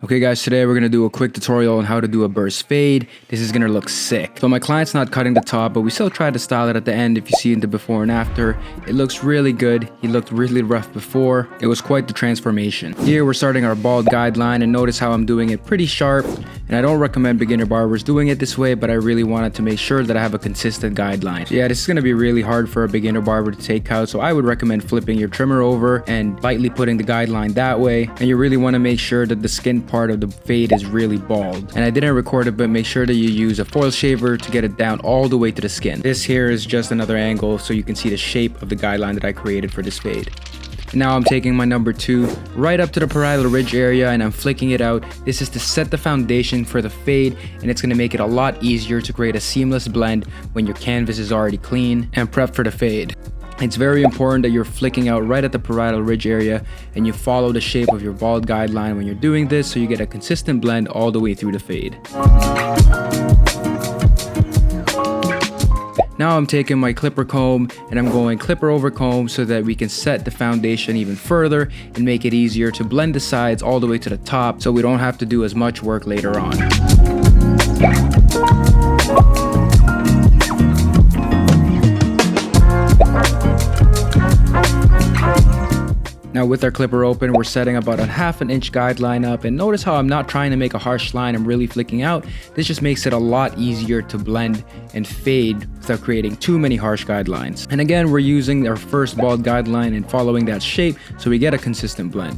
Okay guys, today we're going to do a quick tutorial on how to do a burst fade. This is going to look sick. So my client's not cutting the top, but we still try to style it at the end. If you see in the before and after, it looks really good. He looked really rough before. It was quite the transformation. Here we're starting our bald guideline, and notice how I'm doing it pretty sharp. And I don't recommend beginner barbers doing it this way, but I really wanted to make sure that I have a consistent guideline. So yeah, this is going to be really hard for a beginner barber to take out, so I would recommend flipping your trimmer over and lightly putting the guideline that way. And you really want to make sure that the skin part of the fade is really bald. And I didn't record it, but make sure that you use a foil shaver to get it down all the way to the skin. This here is just another angle so you can see the shape of the guideline that I created for this fade. Now I'm taking my number 2 right up to the parietal ridge area and I'm flicking it out. This is to set the foundation for the fade, and it's going to make it a lot easier to create a seamless blend when your canvas is already clean and prepped for the fade. It's very important that you're flicking out right at the parietal ridge area and you follow the shape of your bald guideline when you're doing this, so you get a consistent blend all the way through the fade. Now I'm taking my clipper comb and I'm going clipper over comb so that we can set the foundation even further and make it easier to blend the sides all the way to the top, so we don't have to do as much work later on. Now with our clipper open, we're setting about a 1/2 inch guideline up, and notice how I'm not trying to make a harsh line, I'm really flicking out. This just makes it a lot easier to blend and fade without creating too many harsh guidelines. And again, we're using our first bald guideline and following that shape so we get a consistent blend.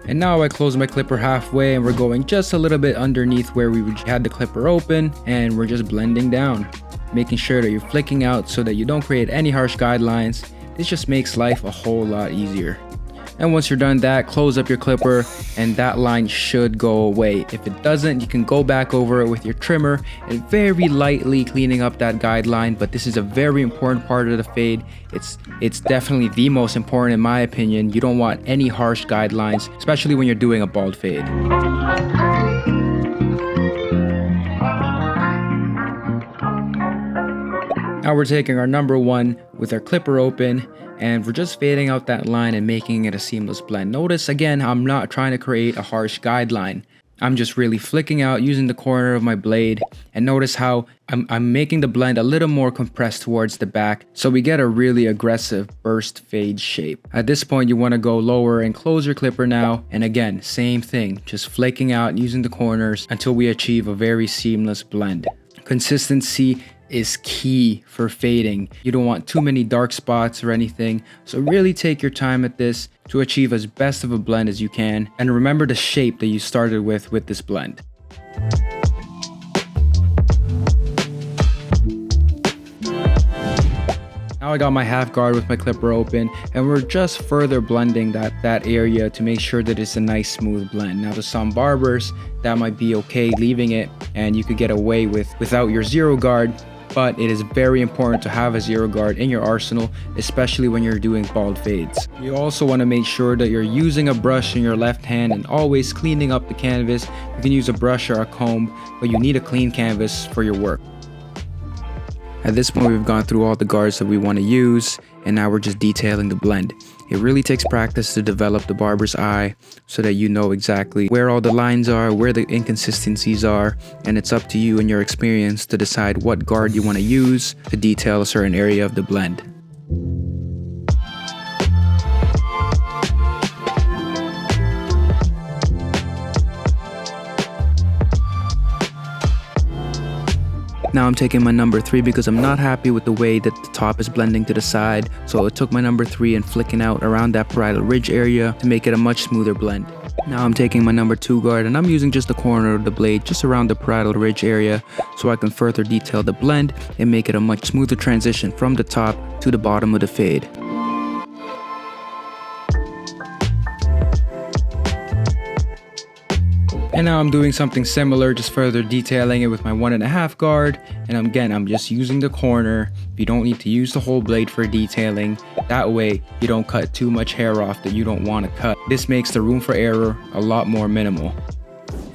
And now I close my clipper halfway and we're going just a little bit underneath where we had the clipper open, and we're just blending down, making sure that you're flicking out so that you don't create any harsh guidelines. This just makes life a whole lot easier. And once you're done that, close up your clipper and that line should go away. If it doesn't, you can go back over it with your trimmer and very lightly cleaning up that guideline. But this is a very important part of the fade. It's definitely the most important in my opinion. You don't want any harsh guidelines, especially when you're doing a bald fade. Now we're taking our number 1 with our clipper open and we're just fading out that line and making it a seamless blend. Notice again, I'm not trying to create a harsh guideline. I'm just really flicking out using the corner of my blade, and notice how I'm making the blend a little more compressed towards the back so we get a really aggressive burst fade shape. At this point you want to go lower and close your clipper now, and again same thing, just flaking out using the corners until we achieve a very seamless blend. Consistency is key for fading. You don't want too many dark spots or anything, so really take your time at this to achieve as best of a blend as you can, and remember the shape that you started with this blend. Now I got my half guard with my clipper open and we're just further blending that area to make sure that it's a nice smooth blend. Now to some barbers that might be okay leaving it and you could get away without your zero guard, but it is very important to have a zero guard in your arsenal, especially when you're doing bald fades. You also want to make sure that you're using a brush in your left hand and always cleaning up the canvas. You can use a brush or a comb, but you need a clean canvas for your work. At this point we've gone through all the guards that we want to use, and now we're just detailing the blend. It really takes practice to develop the barber's eye so that you know exactly where all the lines are, where the inconsistencies are, and it's up to you and your experience to decide what guard you want to use to detail a certain area of the blend. Now I'm taking my number 3 because I'm not happy with the way that the top is blending to the side, so I took my number 3 and flicking out around that parietal ridge area to make it a much smoother blend. Now I'm taking my number 2 guard and I'm using just the corner of the blade just around the parietal ridge area so I can further detail the blend and make it a much smoother transition from the top to the bottom of the fade. And now I'm doing something similar, just further detailing it with my 1.5 guard. And again, I'm just using the corner. You don't need to use the whole blade for detailing. That way you don't cut too much hair off that you don't want to cut. This makes the room for error a lot more minimal.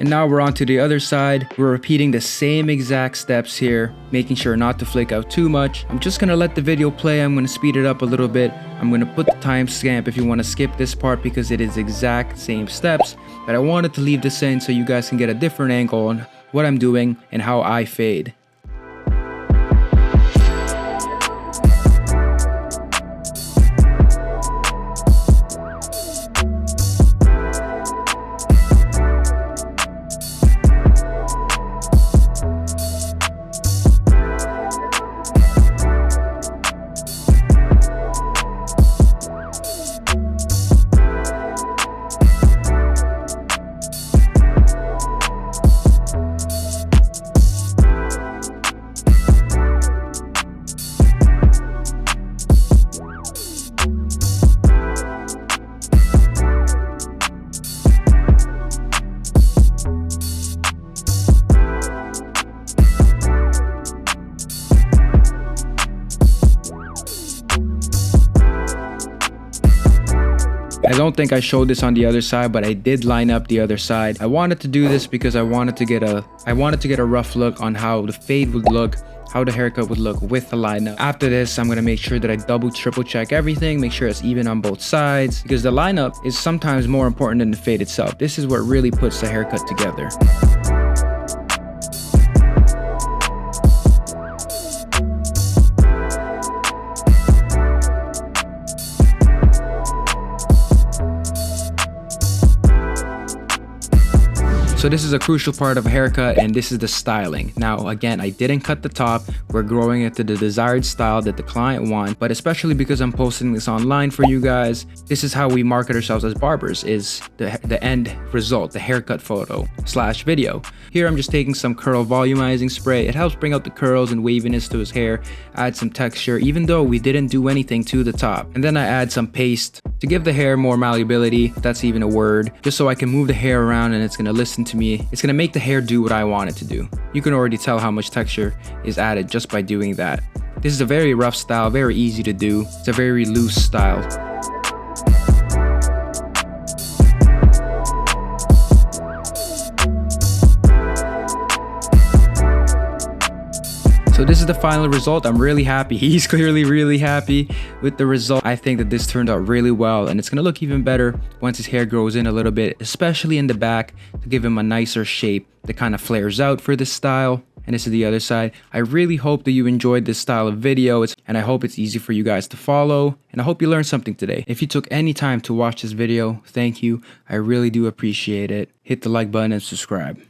And now we're on to the other side. We're repeating the same exact steps here, making sure not to flake out too much. I'm just gonna let the video play. I'm gonna speed it up a little bit. I'm gonna put the timestamp if you want to skip this part because it is exact same steps. but I wanted to leave this in so you guys can get a different angle on what I'm doing and how I fade. I don't think I showed this on the other side, but I did line up the other side. I wanted to do this because I wanted to get a rough look on how the fade would look, how the haircut would look with the lineup. After this, I'm gonna make sure that I triple check everything, make sure it's even on both sides, because the lineup is sometimes more important than the fade itself. This is what really puts the haircut together. So this is a crucial part of a haircut, and this is the styling. Now again, I didn't cut the top. We're growing it to the desired style that the client wants, but especially because I'm posting this online for you guys, this is how we market ourselves as barbers, is the end result, the haircut photo / video. Here I'm just taking some curl volumizing spray. It helps bring out the curls and waviness to his hair, add some texture, even though we didn't do anything to the top. And then I add some paste to give the hair more malleability, if that's even a word, just so I can move the hair around and it's gonna listen to me. It's gonna make the hair do what I want it to do. You can already tell how much texture is added just by doing that. This is a very rough style, very easy to do. It's a very loose style. So this is the final result. I'm really happy. He's clearly really happy with the result. I think that this turned out really well, and it's gonna look even better once his hair grows in a little bit, especially in the back, to give him a nicer shape that kind of flares out for this style. And this is the other side. I really hope that you enjoyed this style of video, and I hope it's easy for you guys to follow, and I hope you learned something today. If you took any time to watch this video, thank you. I really do appreciate it. Hit the like button and subscribe.